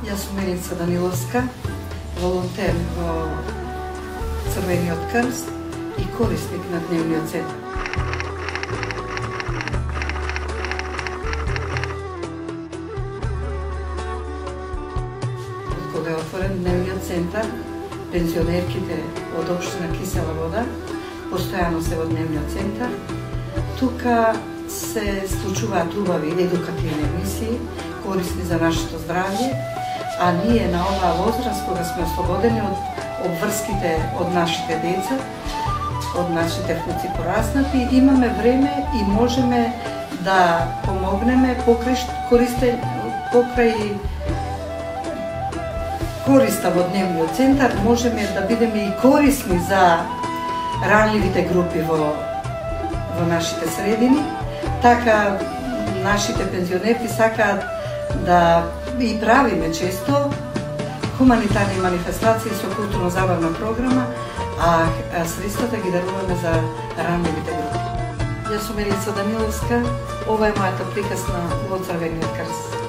Јас сум Меница Даниловска, волонтер во Црвениот крст и корисник на Дневниот центар. Кога е отворен Дневниот центар, пензионерките од општина Кисела Вода постојано се во Дневниот центар. Тука се случуваат убави едукативни емисии, корисни за нашето здравје, а ние на оваа возраст, кога сме ослободени од обврските од нашите деца, од нашите внуци пораснати, имаме време и можеме да помогнеме покрај користа во Дневниот центар, можеме да бидеме и корисни за ранливите групи во нашите средини. Така нашите пензионерки сакаат да и правиме често хуманитарни манифестации со културно-забавна програма, а средствата ги даруваме за ранливите групи. Јас сум Меница Даниловска, ова е мојата приказна во Црвениот крст.